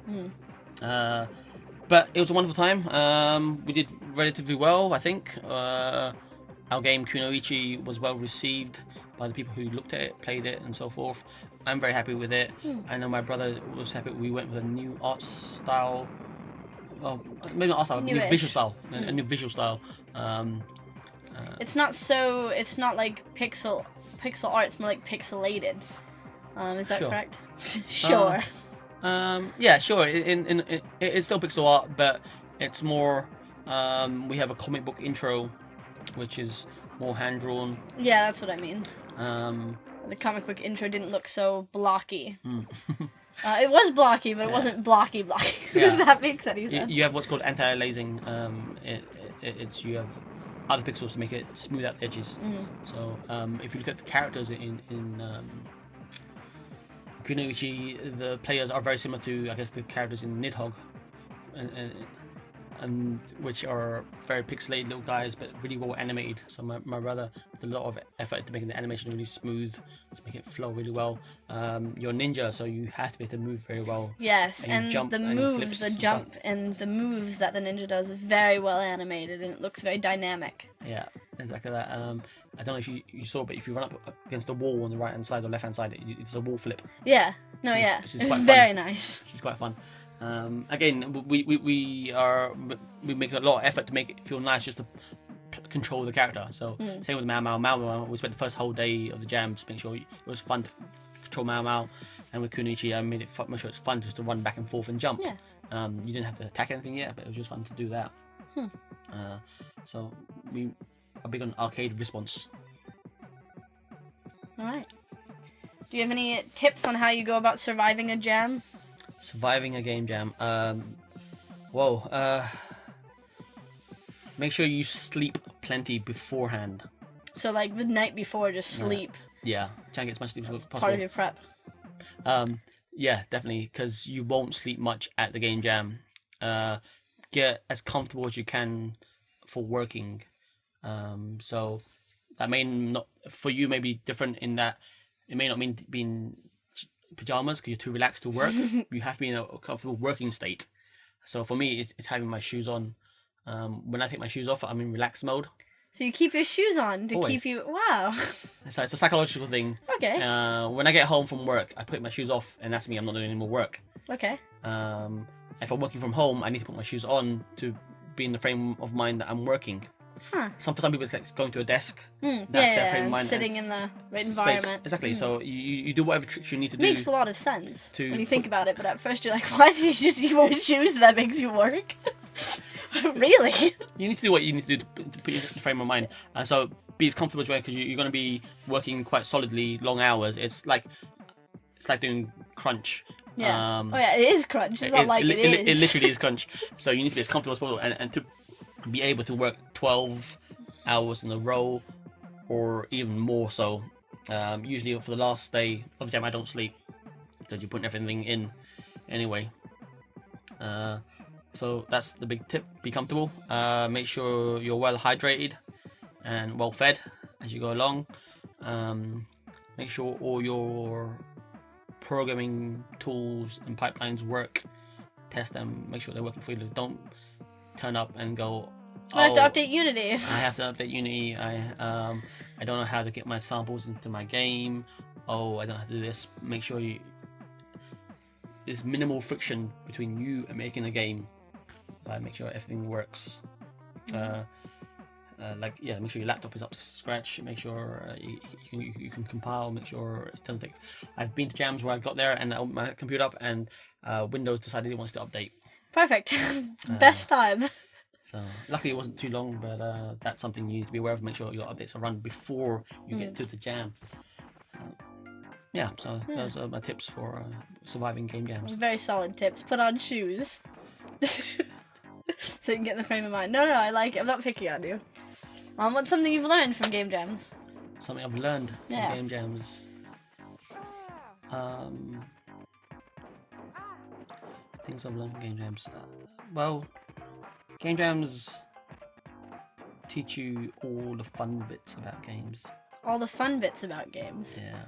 But it was a wonderful time. We did relatively well, I think. Our game Kunoichi was well received by the people who looked at it, played it, and so forth. I'm very happy with it. I know my brother was happy. We went with a new art style. Well, maybe not art style, new visual style. A new visual style. It's not like pixel art. It's more like pixelated. Is that correct? Sure. Yeah, sure. It's still pixel art, but it's more. We have a comic book intro, which is more hand drawn. Yeah, that's what I mean. The comic book intro didn't look so blocky. It was blocky, but it wasn't blocky. If that makes any sense. You have what's called anti-lazing. You have other pixels to make it smooth out the edges. So if you look at the characters in Kunoichi, the players are very similar to, I guess, the characters in Nidhogg, and which are very pixelated little guys, but really well animated. So my brother did a lot of effort into making the animation really smooth, to make it flow really well. You're a ninja, so you have to be able to move very well. Yes, and the moves, the jump, and the moves that the ninja does is very well animated, and it looks very dynamic. Yeah, exactly that. I don't know if you saw, but if you run up against a wall on the right hand side or left hand side, it's a wall flip. Yeah, it's very nice. It's quite fun. Again, we make a lot of effort to make it feel nice, just to control the character. So same with Mao Mao. We spent the first whole day of the jam to make sure it was fun to control Mao Mao, and with Kunoichi I made it make sure it's fun just to run back and forth and jump. Yeah. You didn't have to attack anything yet, but it was just fun to do that. So we are big on arcade response. All right. Do you have any tips on how you go about surviving a jam? Surviving a game jam. Make sure you sleep plenty beforehand. So, like, the night before, just sleep. Yeah, try and get as much sleep as possible. Part of your prep. Yeah, definitely, because you won't sleep much at the game jam. Get as comfortable as you can for working. So that may not, for you, may be different in that it may not mean being pajamas because you're too relaxed to work. You have to be in a comfortable working state. So for me, it's having my shoes on. When I take my shoes off, I'm in relaxed mode. So you keep your shoes on to Always. keep you... Wow. So it's a psychological thing. Okay. When I get home from work, I put my shoes off, and that's me. I'm not doing any more work. Okay. If I'm working from home, I need to put my shoes on to be in the frame of mind that I'm working. Huh. For some people, it's like going to a desk. That's their frame of and mind. sitting in the Space. environment. Exactly. So you do whatever tricks you need to do. Makes a lot of sense to when you think about it, but at first you're like, why do you wear shoes that makes you work? Really? You need to do what you need to do to put you in the frame of mind. So be as comfortable as you can, because you're going to be working quite solidly, long hours. It's like doing crunch. Yeah. It is crunch. It's not like it is. It literally is crunch. So you need to be as comfortable as possible, and to be able to work 12 hours in a row, or even more so. Usually for the last day of the jam, I don't sleep because you're putting everything in anyway. So that's the big tip. Be comfortable. Make sure you're well hydrated and well fed as you go along. Make sure all your programming tools and pipelines work. Test them. Make sure they're working for you. Don't turn up and go, I have to update Unity. I have to update Unity. I don't know how to get my samples into my game. Oh, I don't know how to do this. Make sure there's minimal friction between you and making a game. Make sure everything works. Make sure your laptop is up to scratch. Make sure you can compile. Make sure it doesn't take. I've been to jams where I got there and I opened my computer up and Windows decided it wants to update. Perfect. Best time. So luckily it wasn't too long, but that's something you need to be aware of. Make sure your updates are run before you get to the jam. Those are my tips for surviving game jams. Very solid tips. Put on shoes. So you can get in the frame of mind. No, I like it. I'm not picking on you. What's something you've learned from game jams? Something I've learned from game jams. Things I've learned from game jams. Game jams teach you all the fun bits about games. All the fun bits about games. Yeah.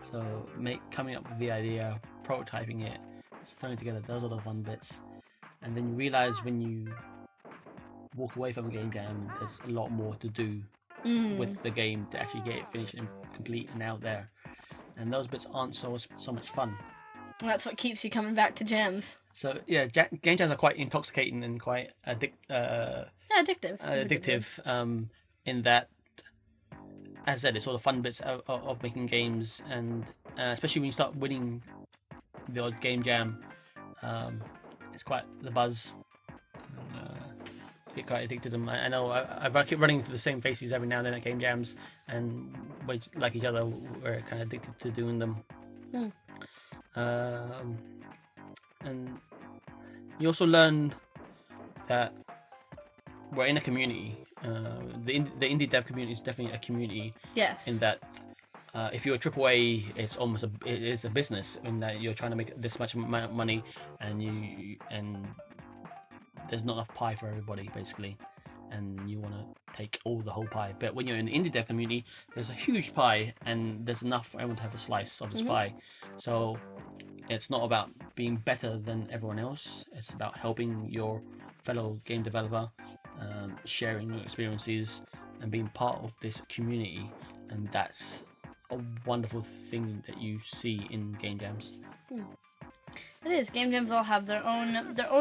So coming up with the idea, prototyping it, throwing together, those are the fun bits. And then you realise when you walk away from a game jam, there's a lot more to do with the game to actually get it finished and complete and out there. And those bits aren't so much fun. And that's what keeps you coming back to jams. So yeah, game jams are quite intoxicating and quite addictive. In that, as I said, it's all the fun bits of making games, and especially when you start winning the odd game jam, it's quite the buzz. Get quite addicted to them. I know I keep running into the same faces every now and then at game jams, and we like each other. We're kind of addicted to doing them. And you also learned that we're in a community. The indie dev community is definitely a community. Yes. In that, if you're a AAA, it is a business in that you're trying to make this much money, and there's not enough pie for everybody, basically, and you want to take all the whole pie. But when you're in the indie dev community, there's a huge pie, and there's enough for everyone to have a slice of this pie. So it's not about being better than everyone else. It's about helping your fellow game developer, sharing your experiences, and being part of this community. And that's a wonderful thing that you see in game jams. It is. Game jams all have their own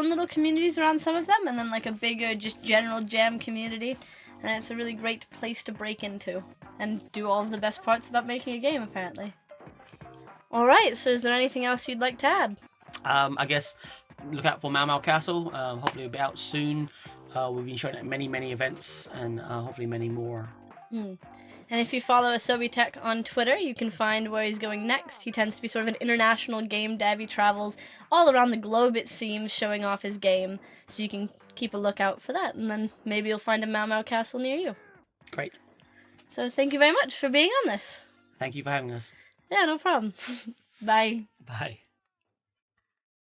little communities around some of them, and then like a bigger, just general jam community. And it's a really great place to break into and do all of the best parts about making a game, apparently. Alright, so is there anything else you'd like to add? I guess look out for Mau Mau Castle. Hopefully it'll be out soon. We've been showing it at many events, and hopefully many more. And if you follow Asobi.tech on Twitter, you can find where he's going next. He tends to be sort of an international game dev. He travels all around the globe, it seems, showing off his game. So you can keep a lookout for that, and then maybe you'll find a Mau Mau Castle near you. Great. So thank you very much for being on this. Thank you for having us. Yeah, no problem. Bye. Bye.